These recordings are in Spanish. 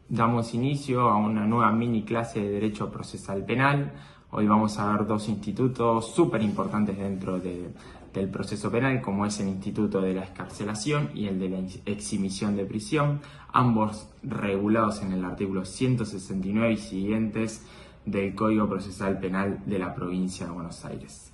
Damos inicio a una nueva mini clase de Derecho Procesal Penal. Hoy vamos a ver dos institutos súper importantes dentro del proceso penal, como es el Instituto de la Excarcelación y el de la Exhibición de Prisión, ambos regulados en el artículo 169 y siguientes del Código Procesal Penal de la provincia de Buenos Aires.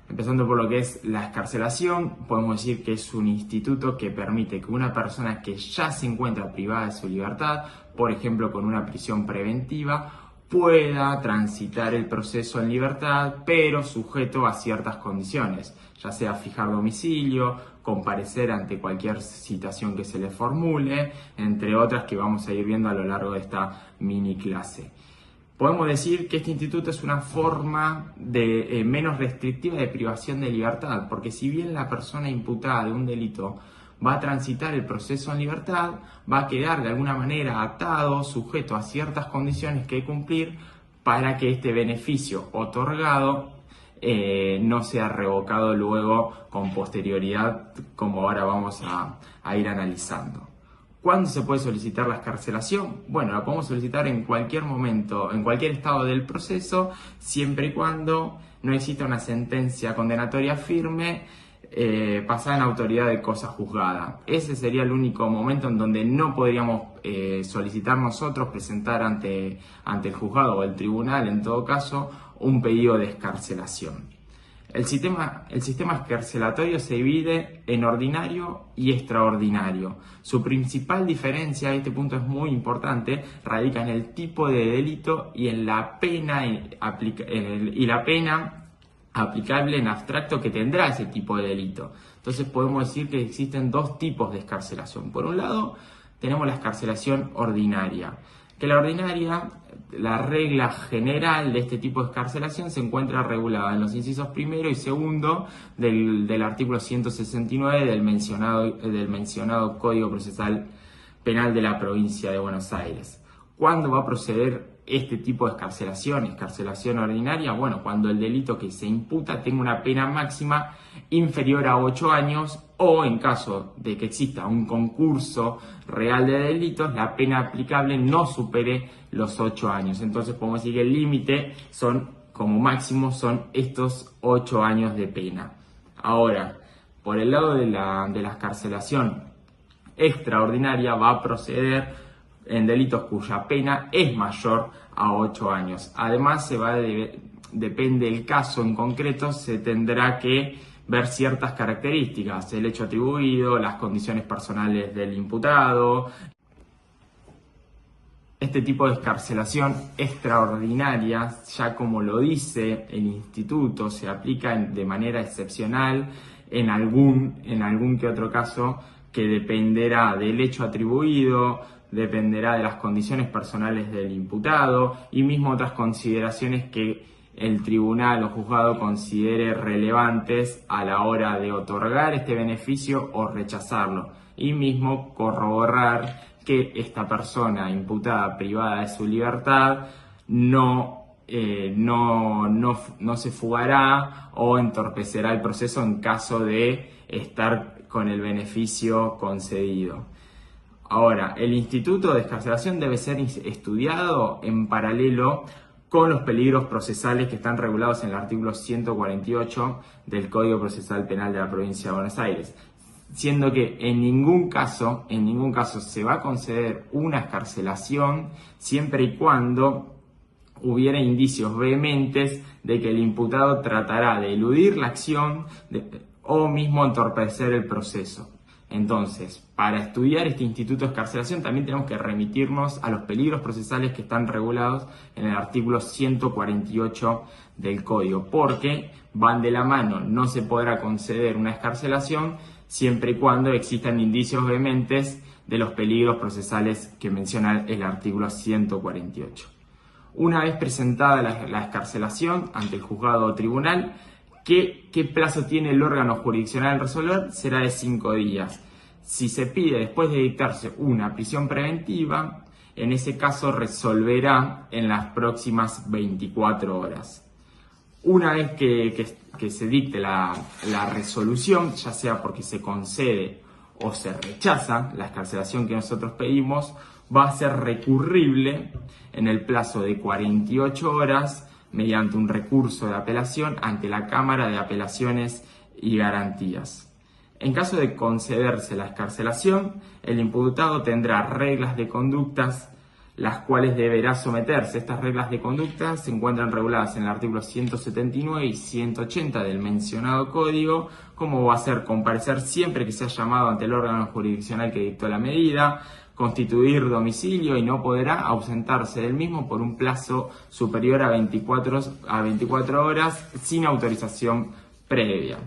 Empezando por lo que es la excarcelación, podemos decir que es un instituto que permite que una persona que ya se encuentra privada de su libertad, por ejemplo con una prisión preventiva, pueda transitar el proceso en libertad, pero sujeto a ciertas condiciones, ya sea fijar domicilio, comparecer ante cualquier citación que se le formule, entre otras que vamos a ir viendo a lo largo de esta mini clase. Podemos decir que este instituto es una forma menos restrictiva de privación de libertad, porque si bien la persona imputada de un delito va a transitar el proceso en libertad, va a quedar de alguna manera atado, sujeto a ciertas condiciones que hay que cumplir para que este beneficio otorgado no sea revocado luego con posterioridad, como ahora vamos a ir analizando. ¿Cuándo se puede solicitar la excarcelación? Bueno, la podemos solicitar en cualquier momento, en cualquier estado del proceso, siempre y cuando no exista una sentencia condenatoria firme pasada en autoridad de cosa juzgada. Ese sería el único momento en donde no podríamos solicitar nosotros, presentar ante el juzgado o el tribunal, en todo caso, un pedido de excarcelación. El sistema excarcelatorio se divide en ordinario y extraordinario. Su principal diferencia, este punto es muy importante, radica en el tipo de delito y en la pena aplicable en abstracto que tendrá ese tipo de delito. Entonces podemos decir que existen dos tipos de excarcelación. Por un lado, tenemos la excarcelación ordinaria, que la ordinaria, la regla general de este tipo de excarcelación se encuentra regulada en los incisos primero y segundo del artículo 169 del mencionado Código Procesal Penal de la provincia de Buenos Aires. ¿Cuándo va a proceder este tipo de excarcelación ordinaria? Bueno, cuando el delito que se imputa tenga una pena máxima inferior a 8 años o en caso de que exista un concurso real de delitos, la pena aplicable no supere los 8 años. Entonces podemos decir que el límite como máximo son estos 8 años de pena. Ahora, por el lado de la excarcelación extraordinaria va a proceder en delitos cuya pena es mayor a 8 años. Además, depende del caso en concreto, se tendrá que ver ciertas características, el hecho atribuido, las condiciones personales del imputado. Este tipo de excarcelación extraordinaria, ya como lo dice el instituto, se aplica de manera excepcional en algún que otro caso que dependerá del hecho atribuido, dependerá de las condiciones personales del imputado y mismo otras consideraciones que el tribunal o juzgado considere relevantes a la hora de otorgar este beneficio o rechazarlo, y mismo corroborar que esta persona imputada privada de su libertad no se fugará o entorpecerá el proceso en caso de estar con el beneficio concedido. Ahora, el instituto de excarcelación debe ser estudiado en paralelo con los peligros procesales que están regulados en el artículo 148 del Código Procesal Penal de la provincia de Buenos Aires, siendo que en ningún caso se va a conceder una excarcelación siempre y cuando hubiera indicios vehementes de que el imputado tratará de eludir la acción o mismo entorpecer el proceso. Entonces, para estudiar este instituto de excarcelación también tenemos que remitirnos a los peligros procesales que están regulados en el artículo 148 del Código, porque van de la mano. No se podrá conceder una excarcelación siempre y cuando existan indicios vehementes de los peligros procesales que menciona el artículo 148. Una vez presentada la excarcelación ante el juzgado o tribunal, ¿qué plazo tiene el órgano jurisdiccional en resolver? Será de 5 días. Si se pide después de dictarse una prisión preventiva, en ese caso resolverá en las próximas 24 horas. Una vez que se dicte la resolución, ya sea porque se concede o se rechaza la excarcelación que nosotros pedimos, va a ser recurrible en el plazo de 48 horas mediante un recurso de apelación ante la Cámara de Apelaciones y Garantías. En caso de concederse la excarcelación, el imputado tendrá reglas de conductas las cuales deberá someterse. Estas reglas de conducta se encuentran reguladas en el artículo 179 y 180 del mencionado código, como va a ser comparecer siempre que sea llamado ante el órgano jurisdiccional que dictó la medida, constituir domicilio y no podrá ausentarse del mismo por un plazo superior a 24 horas sin autorización previa.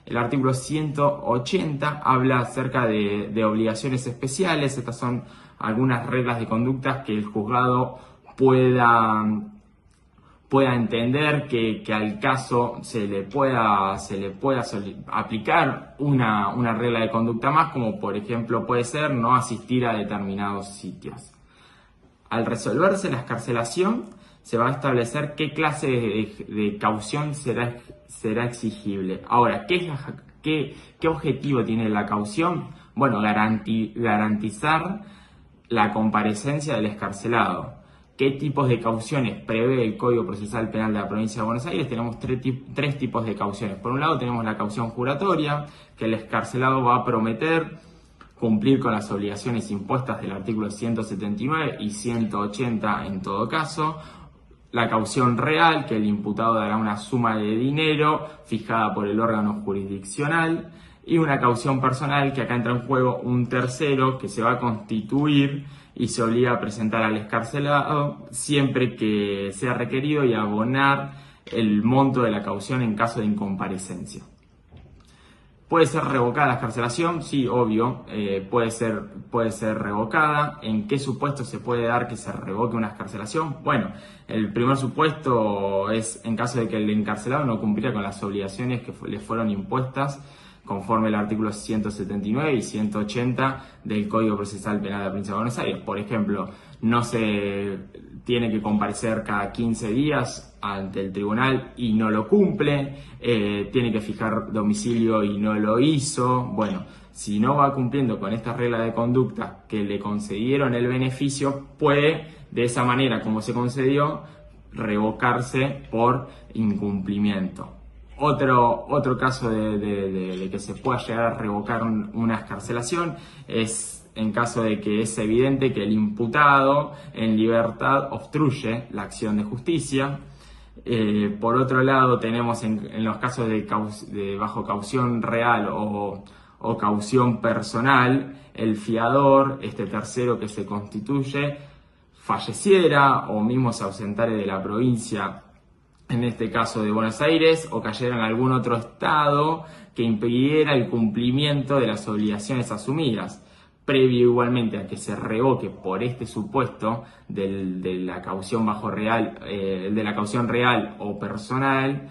El artículo 180 habla acerca de obligaciones especiales. Estas son algunas reglas de conducta que el juzgado pueda entender que al caso se le pueda aplicar una regla de conducta más, como por ejemplo puede ser no asistir a determinados sitios. Al resolverse la excarcelación, se va a establecer qué clase de caución será exigible. Ahora, ¿qué objetivo tiene la caución? Bueno, garantizar la comparecencia del excarcelado. ¿Qué tipos de cauciones prevé el Código Procesal Penal de la Provincia de Buenos Aires? Tenemos tres tipos de cauciones. Por un lado tenemos la caución juratoria, que el excarcelado va a prometer cumplir con las obligaciones impuestas del artículo 179 y 180 en todo caso. La caución real, que el imputado dará una suma de dinero fijada por el órgano jurisdiccional. Y una caución personal, que acá entra en juego un tercero que se va a constituir y se obliga a presentar al excarcelado siempre que sea requerido y abonar el monto de la caución en caso de incomparecencia. ¿Puede ser revocada la excarcelación? Sí, obvio, puede ser revocada. ¿En qué supuesto se puede dar que se revoque una excarcelación? Bueno, el primer supuesto es en caso de que el encarcelado no cumpliera con las obligaciones que le fueron impuestas conforme el artículo 179 y 180 del Código Procesal Penal de la Provincia de Buenos Aires. Por ejemplo, no se tiene que comparecer cada 15 días ante el tribunal y no lo cumple, tiene que fijar domicilio y no lo hizo. Bueno, si no va cumpliendo con estas reglas de conducta que le concedieron el beneficio, puede, de esa manera como se concedió, revocarse por incumplimiento. Otro caso de que se pueda llegar a revocar una excarcelación es en caso de que es evidente que el imputado en libertad obstruye la acción de justicia. Por otro lado, tenemos en los casos de bajo caución real o caución personal, el fiador, este tercero que se constituye, falleciera o mismo se ausentare de la provincia, en este caso de Buenos Aires, o cayera en algún otro estado que impidiera el cumplimiento de las obligaciones asumidas, previo igualmente a que se revoque por este supuesto de la caución de la caución real o personal,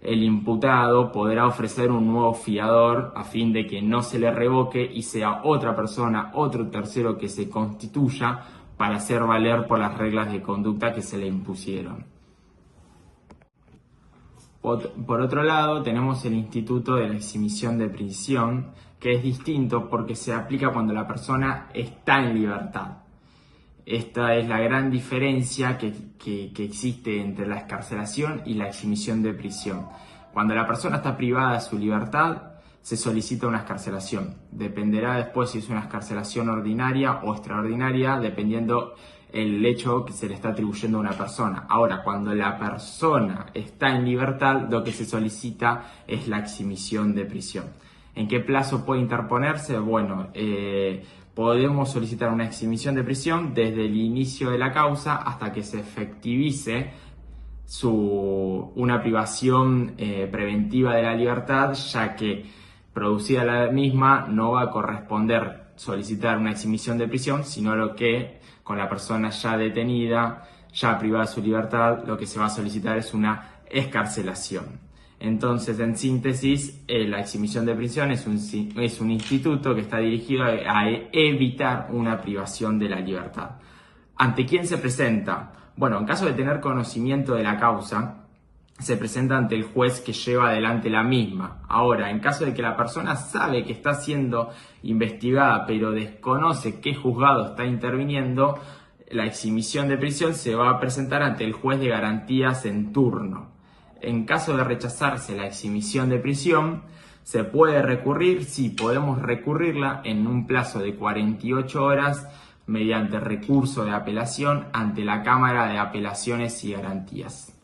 el imputado podrá ofrecer un nuevo fiador a fin de que no se le revoque y sea otra persona, otro tercero que se constituya para hacer valer por las reglas de conducta que se le impusieron. Por otro lado, tenemos el instituto de la exhibición de prisión, que es distinto porque se aplica cuando la persona está en libertad. Esta es la gran diferencia que existe entre la excarcelación y la exhibición de prisión. Cuando la persona está privada de su libertad, se solicita una excarcelación. Dependerá después si es una excarcelación ordinaria o extraordinaria, dependiendo el hecho que se le está atribuyendo a una persona. Ahora, cuando la persona está en libertad, lo que se solicita es la exhibición de prisión. ¿En qué plazo puede interponerse? Bueno, podemos solicitar una exhibición de prisión desde el inicio de la causa hasta que se efectivice una privación preventiva de la libertad, ya que producida la misma no va a corresponder solicitar una exhibición de prisión, sino lo que con la persona ya detenida, ya privada de su libertad, lo que se va a solicitar es una excarcelación. Entonces, en síntesis, la exhibición de prisión es un instituto que está dirigido a evitar una privación de la libertad. ¿Ante quién se presenta? Bueno, en caso de tener conocimiento de la causa, se presenta ante el juez que lleva adelante la misma. Ahora, en caso de que la persona sabe que está siendo investigada pero desconoce qué juzgado está interviniendo, la exhibición de prisión se va a presentar ante el juez de garantías en turno. En caso de rechazarse la exhibición de prisión, se puede recurrir, sí, podemos recurrirla en un plazo de 48 horas mediante recurso de apelación ante la Cámara de Apelaciones y Garantías.